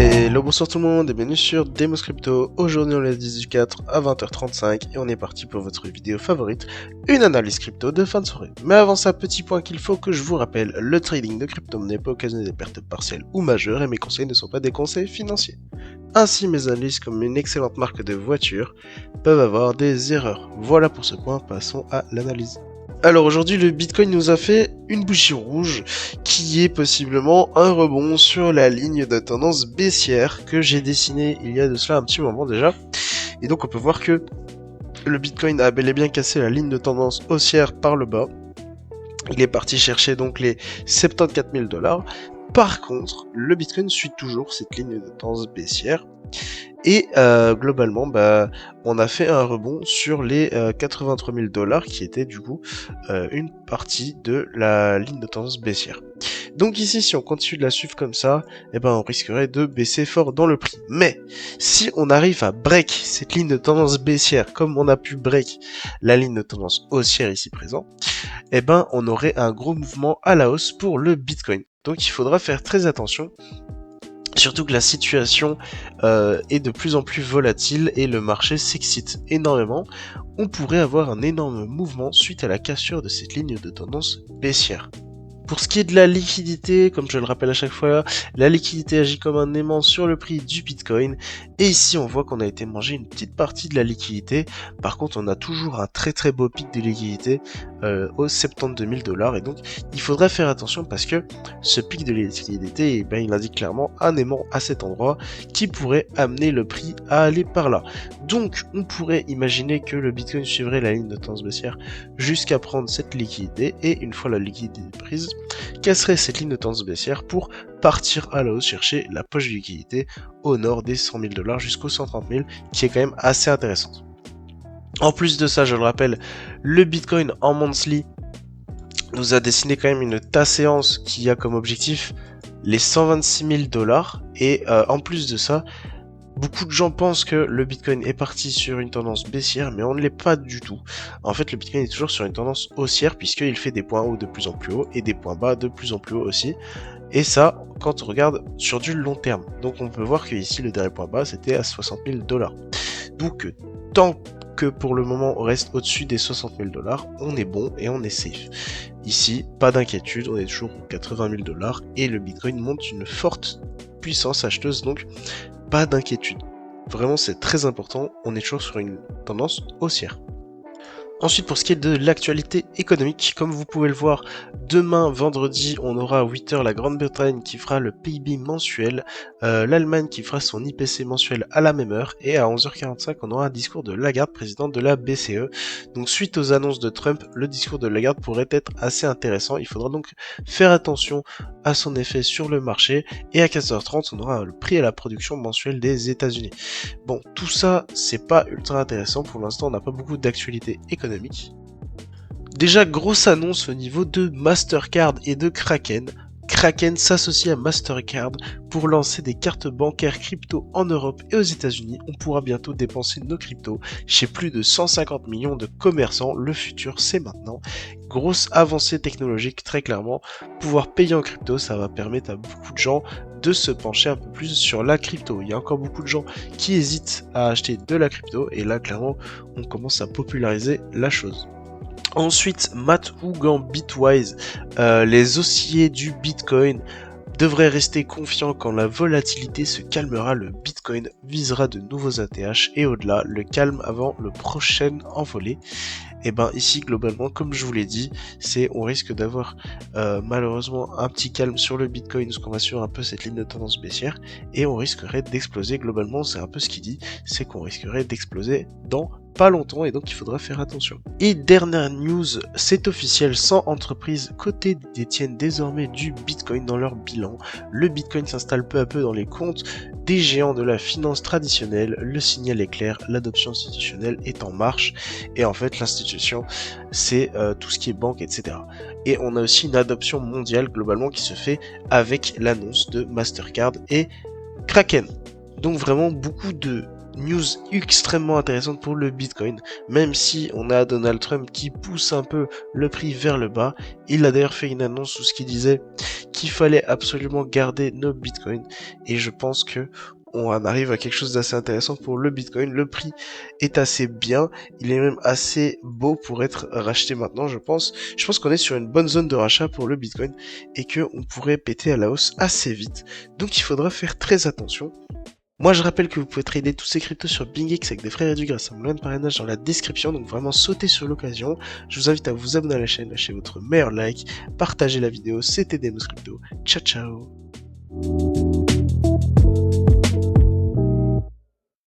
Hello, bonsoir tout le monde et bienvenue sur Demos Crypto. Aujourd'hui on est le 10 du 4 à 20h35 et on est parti pour votre vidéo favorite, une analyse crypto de fin de soirée. Mais avant ça, petit point qu'il faut que je vous rappelle, le trading de crypto-monnaie peut occasionner des pertes partielles ou majeures et mes conseils ne sont pas des conseils financiers. Ainsi, mes analyses comme une excellente marque de voiture peuvent avoir des erreurs. Voilà pour ce point, passons à l'analyse. Alors aujourd'hui le Bitcoin nous a fait une bougie rouge qui est possiblement un rebond sur la ligne de tendance baissière que j'ai dessinée il y a de cela un petit moment déjà. Et donc on peut voir que le Bitcoin a bel et bien cassé la ligne de tendance haussière par le bas. Il est parti chercher donc les 74 000 $. Par contre, le Bitcoin suit toujours cette ligne de tendance baissière. Et globalement, on a fait un rebond sur les 83 000 $ qui était du coup une partie de la ligne de tendance baissière. Donc ici, si on continue de la suivre comme ça, on risquerait de baisser fort dans le prix. Mais si on arrive à break cette ligne de tendance baissière, comme on a pu break la ligne de tendance haussière ici présent, on aurait un gros mouvement à la hausse pour le Bitcoin. Donc il faudra faire très attention. Surtout que la situation est de plus en plus volatile et le marché s'excite énormément. On pourrait avoir un énorme mouvement suite à la cassure de cette ligne de tendance baissière. Pour ce qui est de la liquidité, comme je le rappelle à chaque fois, la liquidité agit comme un aimant sur le prix du Bitcoin. Et ici, on voit qu'on a été mangé une petite partie de la liquidité. Par contre, on a toujours un très très beau pic de liquidité aux 72 000 $. Et donc, il faudrait faire attention parce que ce pic de liquidité, il indique clairement un aimant à cet endroit qui pourrait amener le prix à aller par là. Donc, on pourrait imaginer que le Bitcoin suivrait la ligne de tendance baissière jusqu'à prendre cette liquidité. Et une fois la liquidité prise, casserait cette ligne de tendance baissière pour partir à la hausse chercher la poche de liquidité au nord des 100 000 $ jusqu'aux 130 000, qui est quand même assez intéressante. En plus de ça, je le rappelle, le Bitcoin en monthly nous a dessiné quand même une séance qui a comme objectif les 126 000 $. Et en plus de ça, beaucoup de gens pensent que le Bitcoin est parti sur une tendance baissière, mais on ne l'est pas du tout. En fait, le Bitcoin est toujours sur une tendance haussière, puisqu'il fait des points hauts de plus en plus haut, et des points bas de plus en plus haut aussi. Et ça, quand on regarde sur du long terme. Donc on peut voir que ici, le dernier point bas, c'était à 60 000 $. Donc, tant que pour le moment on reste au-dessus des 60 000 $, on est bon et on est safe. Ici, pas d'inquiétude, on est toujours aux 80 000 $, et le Bitcoin monte une forte puissance acheteuse, donc pas d'inquiétude. Vraiment, c'est très important, on est toujours sur une tendance haussière. Ensuite, pour ce qui est de l'actualité économique, comme vous pouvez le voir, demain, vendredi, on aura à 8h la Grande-Bretagne qui fera le PIB mensuel, l'Allemagne qui fera son IPC mensuel à la même heure, et à 11h45, on aura un discours de Lagarde, présidente de la BCE. Donc, suite aux annonces de Trump, le discours de Lagarde pourrait être assez intéressant. Il faudra donc faire attention à son effet sur le marché, et à 15h30, on aura le prix à la production mensuelle des États-Unis. Bon, tout ça, c'est pas ultra intéressant. Pour l'instant, on n'a pas beaucoup d'actualité économique. Déjà, grosse annonce au niveau de Mastercard et de Kraken. Kraken s'associe à Mastercard pour lancer des cartes bancaires crypto en Europe et aux États-Unis. On pourra bientôt dépenser nos cryptos chez plus de 150 millions de commerçants. Le futur, c'est maintenant. Grosse avancée technologique, très clairement. Pouvoir payer en crypto, ça va permettre à beaucoup de gens de se pencher un peu plus sur la crypto. Il y a encore beaucoup de gens qui hésitent à acheter de la crypto et là, clairement, on commence à populariser la chose. Ensuite, Matt Hougan Bitwise, les haussiers du Bitcoin devraient rester confiants quand la volatilité se calmera, le Bitcoin visera de nouveaux ATH et au-delà, le calme avant le prochain envolée. Et ici globalement, comme je vous l'ai dit, on risque d'avoir malheureusement un petit calme sur le Bitcoin, parce qu'on va suivre un peu cette ligne de tendance baissière, et on risquerait d'exploser globalement, c'est un peu ce qu'il dit, c'est qu'on risquerait d'exploser dans pas longtemps et donc il faudra faire attention. Et dernière news, c'est officiel, 100 entreprises cotées détiennent désormais du Bitcoin dans leur bilan. Le Bitcoin s'installe peu à peu dans les comptes des géants de la finance traditionnelle, le signal est clair, l'adoption institutionnelle est en marche et en fait l'institution c'est tout ce qui est banque, etc. Et on a aussi une adoption mondiale globalement qui se fait avec l'annonce de Mastercard et Kraken. Donc vraiment beaucoup de news extrêmement intéressante pour le Bitcoin, même si on a Donald Trump qui pousse un peu le prix vers le bas. Il a d'ailleurs fait une annonce où ce qu'il disait qu'il fallait absolument garder nos bitcoins et je pense que on en arrive à quelque chose d'assez intéressant pour le bitcoin. Le prix est assez bien, il est même assez beau pour être racheté maintenant, je pense. Je pense qu'on est sur une bonne zone de rachat pour le bitcoin et que on pourrait péter à la hausse assez vite. Donc il faudra faire très attention. Moi, je rappelle que vous pouvez trader tous ces cryptos sur BingX avec des frais réduits grâce à mon lien de parrainage dans la description, donc vraiment sautez sur l'occasion. Je vous invite à vous abonner à la chaîne, lâcher votre meilleur like, partager la vidéo, c'était Demos Crypto. Ciao ciao.